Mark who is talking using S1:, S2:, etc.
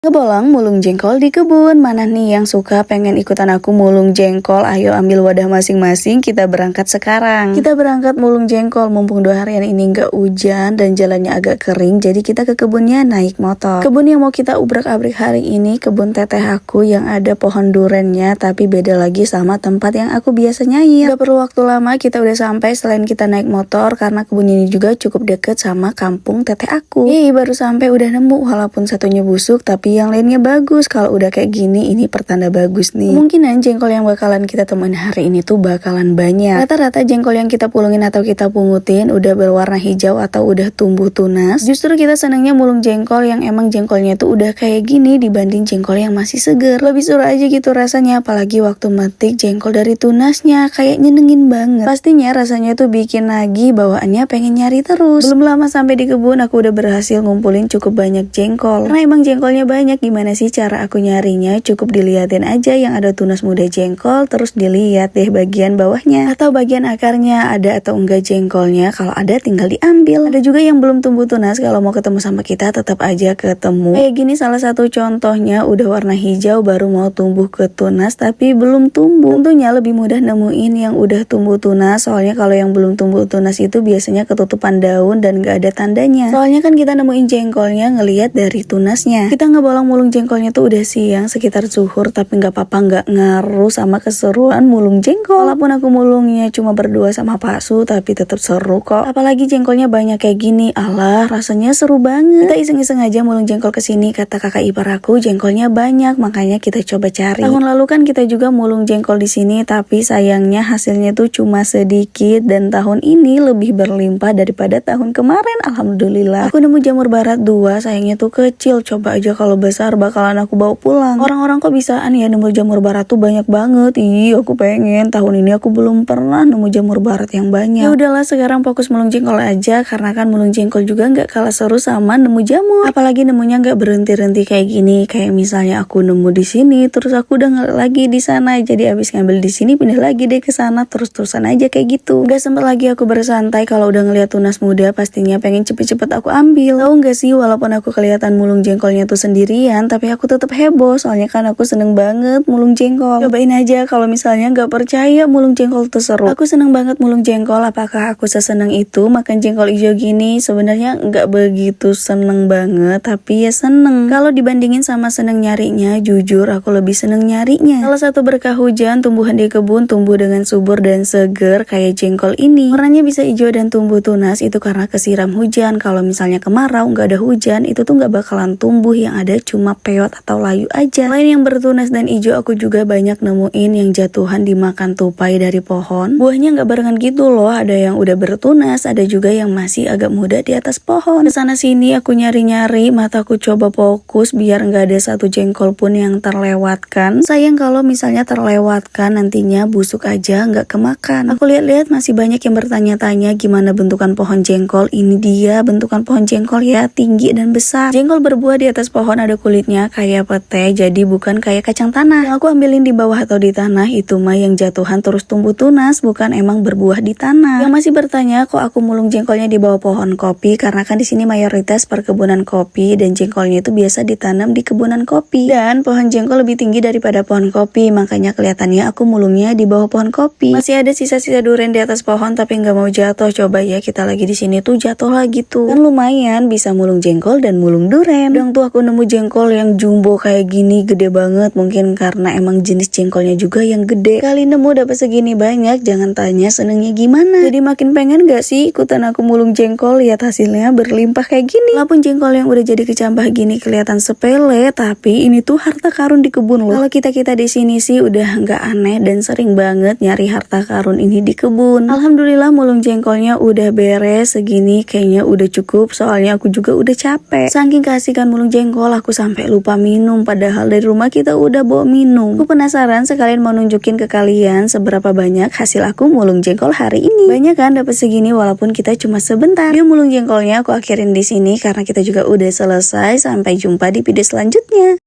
S1: Ngebolang mulung jengkol di kebun. Mana nih yang suka pengen ikutan aku mulung jengkol? Ayo ambil wadah masing-masing, kita berangkat sekarang. Kita berangkat mulung jengkol, mumpung 2 harian ini nggak hujan dan jalannya agak kering. Jadi kita ke kebunnya naik motor. Kebun yang mau kita ubrak-abrik hari ini kebun teteh aku yang ada pohon durennya, tapi beda lagi sama tempat yang aku biasa nyair. Gak perlu waktu lama kita udah sampai selain kita naik motor, karena kebun ini juga cukup deket sama kampung teteh aku. Baru sampai udah nemu, walaupun satunya busuk tapi yang lainnya bagus. Kalau udah kayak gini, ini pertanda bagus nih. Kemungkinan jengkol yang bakalan kita temuin hari ini tuh bakalan banyak. Rata-rata jengkol yang kita pulungin atau kita pungutin udah berwarna hijau atau udah tumbuh tunas. Justru kita senangnya mulung jengkol yang emang jengkolnya tuh udah kayak gini dibanding jengkol yang masih seger. Lebih seru aja gitu rasanya, apalagi waktu metik jengkol dari tunasnya, kayak nyenengin banget. Pastinya rasanya tuh bikin lagi bawaannya pengen nyari terus. Belum lama sampai di kebun, aku udah berhasil ngumpulin cukup banyak jengkol. Karena emang jengkolnya banyak. Gimana sih cara aku nyarinya? Cukup diliatin aja yang ada tunas muda jengkol, terus dilihat deh bagian bawahnya atau bagian akarnya ada atau enggak jengkolnya. Kalau ada tinggal diambil. Ada juga yang belum tumbuh tunas, kalau mau ketemu sama kita tetap aja ketemu. Kayak gini salah satu contohnya, udah warna hijau baru mau tumbuh ke tunas tapi belum tumbuh. Tentunya lebih mudah nemuin yang udah tumbuh tunas, soalnya kalau yang belum tumbuh tunas itu biasanya ketutupan daun dan gak ada tandanya. Soalnya kan kita nemuin jengkolnya ngelihat dari tunasnya. Kita ngebolong mulung jengkolnya tuh udah siang sekitar zuhur, tapi nggak apa-apa, nggak ngaruh sama keseruan mulung jengkol. Walaupun aku mulungnya cuma berdua sama Pak Su, tapi tetap seru kok. Apalagi jengkolnya banyak kayak gini, alah rasanya seru banget. Kita iseng-iseng aja mulung jengkol kesini, kata kakak ipar aku jengkolnya banyak, makanya kita coba cari. Tahun lalu kan kita juga mulung jengkol di sini, tapi sayangnya hasilnya tuh cuma sedikit, dan tahun ini lebih berlimpah daripada tahun kemarin. Alhamdulillah. Aku nemu jamur barat 2, sayangnya tuh kecil. Coba aja kalau besar bakalan aku bawa pulang. Orang-orang kok bisaan ya nemu jamur barat tuh banyak banget. Aku pengen. Tahun ini aku belum pernah nemu jamur barat yang banyak. Ya udahlah, sekarang fokus mulung jengkol aja, karena kan mulung jengkol juga nggak kalah seru sama nemu jamur. Apalagi nemunya nggak berhenti-henti kayak gini. Kayak misalnya aku nemu di sini, terus aku udah ngeliat lagi di sana. Jadi abis ngambil di sini pindah lagi deh ke sana, terus-terusan aja kayak gitu. Nggak sempet lagi aku bersantai. Kalau udah ngeliat tunas muda, pastinya pengen cepet-cepet aku ambil. Tahu nggak sih, walaupun aku kelihatan mulung jengkolnya tuh sendirian, tapi aku tetap heboh, soalnya kan aku seneng banget mulung jengkol. Cobain aja kalau misalnya nggak percaya mulung jengkol tuh seru. Aku seneng banget mulung jengkol. Apakah aku seseneng itu makan jengkol hijau gini? Sebenarnya nggak begitu seneng banget, tapi ya seneng. Kalau dibandingin sama seneng nyarinya, jujur aku lebih seneng nyarinya. Salah satu berkah hujan, tumbuhan di kebun tumbuh dengan subur dan seger kayak jengkol ini. Warnanya bisa hijau dan tumbuh tunas itu karena kesiram hujan. Kalau misalnya kemarau nggak ada hujan, itu tuh nggak bakalan tumbuh, yang ada cuma peot atau layu aja. Selain yang bertunas dan hijau, aku juga banyak nemuin yang jatuhan dimakan tupai dari pohon. Buahnya nggak barengan gitu loh, ada yang udah bertunas, ada juga yang masih agak muda di atas pohon. Kesana sini aku nyari-nyari, mataku coba fokus biar nggak ada satu jengkol pun yang terlewatkan. Sayang kalau misalnya terlewatkan, nantinya busuk aja nggak kemakan. Aku lihat-lihat masih banyak yang bertanya-tanya gimana bentukan pohon jengkol. Ini dia bentukan pohon jengkol ya, tinggi dan besar. Jengkol berbuah di atas pohon ada kulitnya kayak pete, jadi bukan kayak kacang tanah. Yang aku ambilin di bawah atau di tanah itu mah yang jatuhan terus tumbuh tunas, bukan emang berbuah di tanah. Yang masih bertanya kok aku mulung jengkolnya di bawah pohon kopi, karena kan di sini mayoritas perkebunan kopi dan jengkolnya itu biasa ditanam di kebunan kopi. Dan pohon jengkol lebih tinggi daripada pohon kopi, makanya kelihatannya aku mulungnya di bawah pohon kopi. Masih ada sisa-sisa durian di atas pohon tapi nggak mau jatuh. Coba ya kita lagi di sini tuh jatuh lagi tuh. Kan lumayan bisa mulung jengkol dan mulung durian. Dong tuh aku nemu jengkol yang jumbo kayak gini, gede banget. Mungkin karena emang jenis jengkolnya juga yang gede. Kali nemu dapat segini banyak, jangan tanya senengnya gimana. Jadi makin pengen gak sih ikutan aku mulung jengkol, lihat hasilnya berlimpah kayak gini. Walaupun jengkol yang udah jadi kecambah gini kelihatan sepele, tapi ini tuh harta karun di kebun loh. Kalau kita di sini sih udah nggak aneh dan sering banget nyari harta karun ini di kebun. Alhamdulillah mulung jengkolnya udah beres segini, kayaknya udah cukup. Soalnya aku juga udah capek. Saking keasikan mulung jengkol, aku sampai lupa minum. Padahal dari rumah kita udah bawa minum. Aku penasaran sekalian mau nunjukin ke kalian seberapa banyak hasil aku mulung jengkol hari ini. Banyak kan dapat segini walaupun kita cuma sebentar. Video mulung jengkolnya aku akhirin di sini karena kita juga udah selesai. Sampai jumpa di video selanjutnya.